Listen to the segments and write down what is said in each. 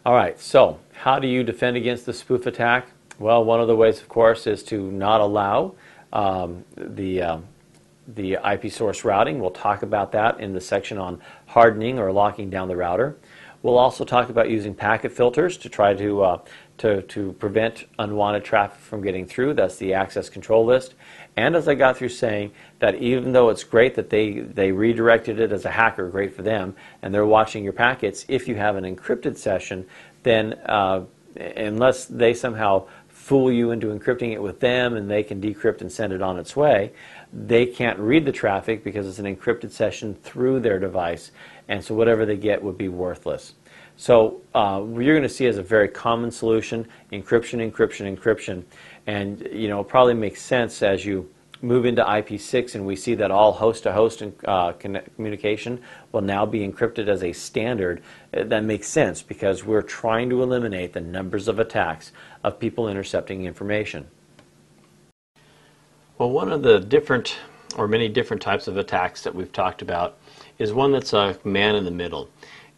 All right, so how do you defend against the spoof attack? Well, one of the ways, of course, is to not allow the IP source routing. We'll talk about that in the section on hardening or locking down the router. We'll also talk about using packet filters to try to prevent unwanted traffic from getting through. That's the access control list. And as I got through saying that even though it's great that they redirected it as a hacker, great for them, and they're watching your packets, if you have an encrypted session, then unless they somehow fool you into encrypting it with them and they can decrypt and send it on its way, they can't read the traffic because it's an encrypted session through their device, and so whatever they get would be worthless. So what you're going to see as a very common solution: encryption, encryption, encryption. And it probably makes sense as you move into IP6 and we see that all host-to-host communication will now be encrypted as a standard. That makes sense because we're trying to eliminate the numbers of attacks of people intercepting information. Well, one of the different or many different types of attacks that we've talked about is one that's a man in the middle.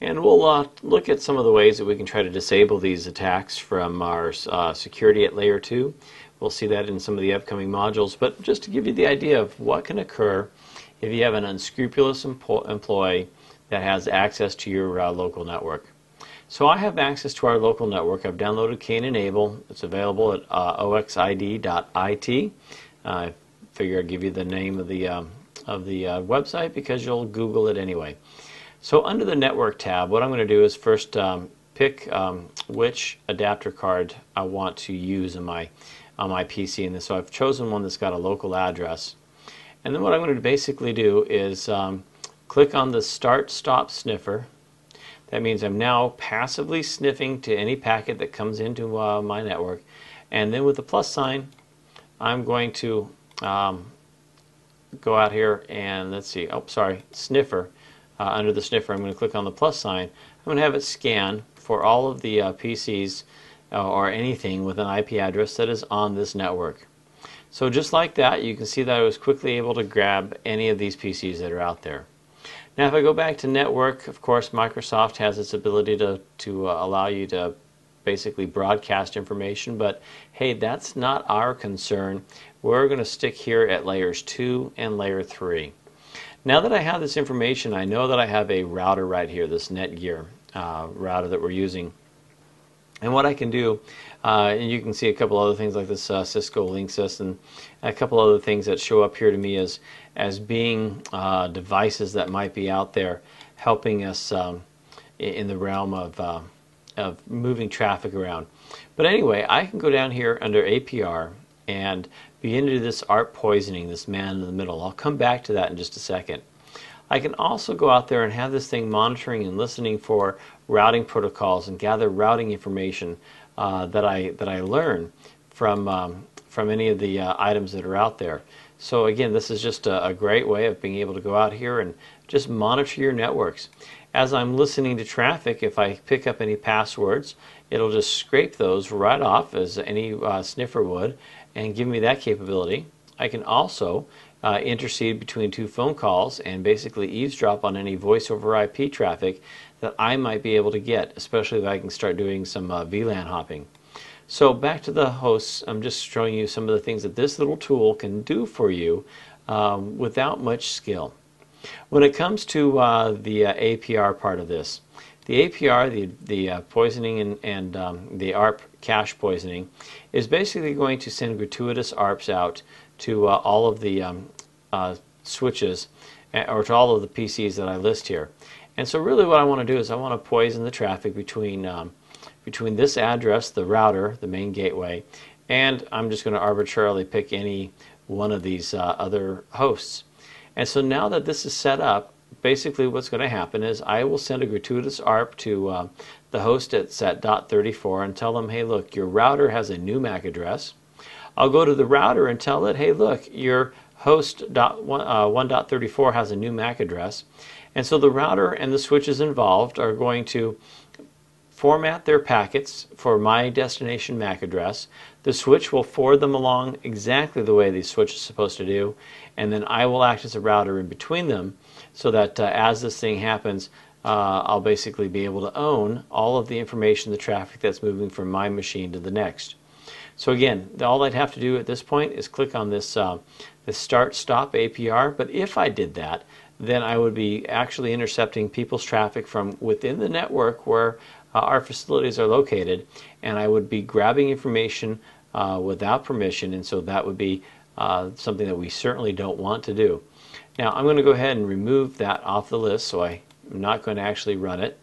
And we'll look at some of the ways that we can try to disable these attacks from our security at layer 2. We'll see that in some of the upcoming modules, but just to give you the idea of what can occur if you have an unscrupulous employee that has access to your local network. So I have access to our local network. I've downloaded Kane-Enable. It's available at oxid.it. I figure I'd give you the name of the website because you'll Google it anyway. So under the Network tab, what I'm going to do is first pick which adapter card I want to use on my PC. And so I've chosen one that's got a local address. And then what I'm going to basically do is click on the Start Stop Sniffer. That means I'm now passively sniffing to any packet that comes into my network. And then with the plus sign, I'm going to go out here and let's see, sniffer. Under the sniffer, I'm going to click on the plus sign. I'm going to have it scan for all of the PCs or anything with an IP address that is on this network. So just like that, you can see that I was quickly able to grab any of these PCs that are out there. Now if I go back to network, of course Microsoft has its ability to allow you to basically broadcast information, but hey, that's not our concern. We're going to stick here at layers 2 and layer 3. Now that I have this information, I know that I have a router right here, this Netgear router that we're using. And what I can do, and you can see a couple other things like this Cisco Linksys and a couple other things that show up here to me as being devices that might be out there helping us in the realm of moving traffic around. But anyway, I can go down here under APR and begin to do this ARP poisoning, this man in the middle. I'll come back to that in just a second. I can also go out there and have this thing monitoring and listening for routing protocols and gather routing information that I learn from any of the items that are out there. So again, this is just a great way of being able to go out here and just monitor your networks. As I'm listening to traffic, if I pick up any passwords, it'll just scrape those right off as any sniffer would and give me that capability. I can also intercede between two phone calls and basically eavesdrop on any voice over IP traffic that I might be able to get, especially if I can start doing some VLAN hopping. So back to the hosts, I'm just showing you some of the things that this little tool can do for you without much skill. When it comes to the APR part of this, the APR, the poisoning and the ARP cache poisoning, is basically going to send gratuitous ARPs out to all of the switches or to all of the PCs that I list here. And so really what I want to do is I want to poison the traffic between this address, the router, the main gateway, and I'm just going to arbitrarily pick any one of these other hosts. And so now that this is set up, basically what's going to happen is I will send a gratuitous ARP to the host at set.34 and tell them, hey look, your router has a new MAC address. I'll go to the router and tell it, hey look, your host 1.34 has a new MAC address. And so the router and the switches involved are going to format their packets for my destination MAC address. The switch will forward them along exactly the way the switch is supposed to do, and then I will act as a router in between them so that as this thing happens, I'll basically be able to own all of the information, the traffic that's moving from my machine to the next. So again, all I'd have to do at this point is click on this, this start stop APR, but if I did that, then I would be actually intercepting people's traffic from within the network where our facilities are located, and I would be grabbing information without permission, and so that would be something that we certainly don't want to do. Now I'm going to go ahead and remove that off the list, so I'm not going to actually run it.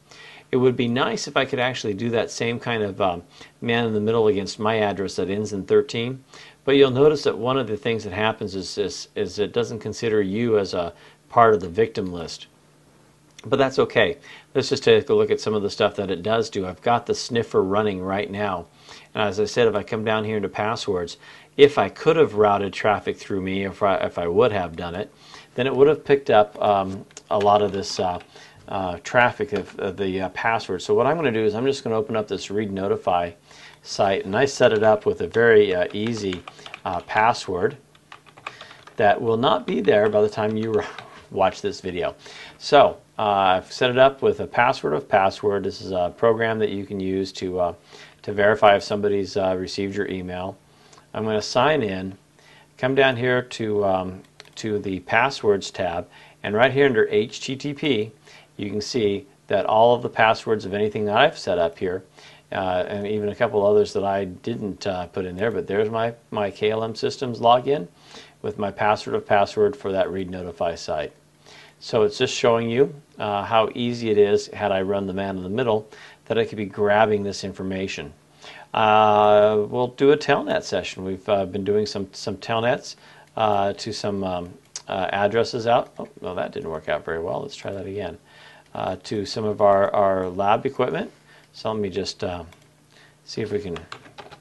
It would be nice if I could actually do that same kind of man in the middle against my address that ends in 13, but you'll notice that one of the things that happens is it doesn't consider you as a part of the victim list. But that's okay. Let's just take a look at some of the stuff that it does do. I've got the sniffer running right now, and as I said, if I come down here into passwords, if I could have routed traffic through me, if I would have done it, then it would have picked up a lot of this traffic of the password. So what I'm going to do is I'm just going to open up this read notify site, and I set it up with a very easy password that will not be there by the time you watch this video. So I've set it up with a password of password. This is a program that you can use to verify if somebody's received your email. I'm going to sign in, come down here to the passwords tab, and right here under HTTP you can see that all of the passwords of anything that I've set up here, and even a couple others that I didn't put in there, but there's my KLM Systems login with my password of password for that read notify site. So it's just showing you how easy it is, had I run the man in the middle, that I could be grabbing this information. We'll do a telnet session. We've been doing some telnets to some addresses out. Oh, no, that didn't work out very well. Let's try that again. To some of our lab equipment. So let me just see if we can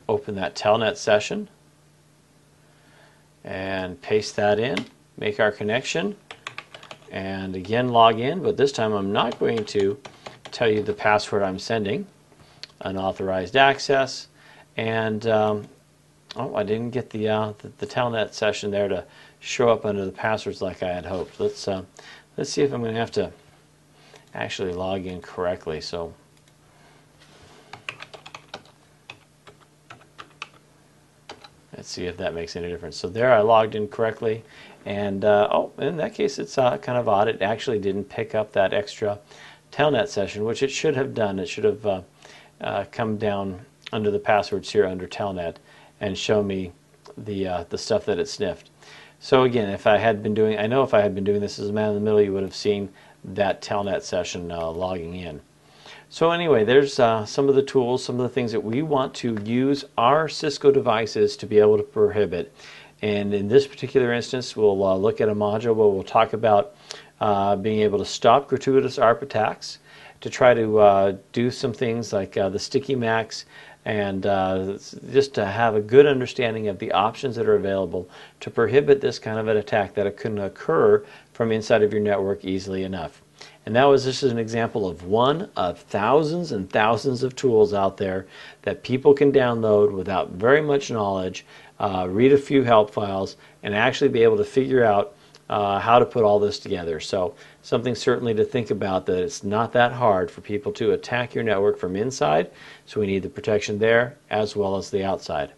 open that telnet session and paste that in, make our connection, and again log in, but this time I'm not going to tell you the password I'm sending. Unauthorized access, and oh, I didn't get the telnet session there to show up under the passwords like I had hoped. Let's see if I'm going to have to actually log in correctly. So let's see if that makes any difference. So there I logged in correctly, and oh, in that case it's kind of odd. It actually didn't pick up that extra telnet session, which it should have done. It should have come down under the passwords here under telnet and show me the stuff that it sniffed. So again, if I had been doing, I know if I had been doing this as a man in the middle, you would have seen that telnet session logging in. So anyway, there's some of the tools, some of the things that we want to use our Cisco devices to be able to prohibit. And in this particular instance, we'll look at a module where we'll talk about being able to stop gratuitous ARP attacks, to try to do some things like the sticky max, and just to have a good understanding of the options that are available to prohibit this kind of an attack that it can occur from inside of your network easily enough. And this is an example of one of thousands and thousands of tools out there that people can download without very much knowledge, read a few help files, and actually be able to figure out how to put all this together. So something certainly to think about, that it's not that hard for people to attack your network from inside, so we need the protection there as well as the outside.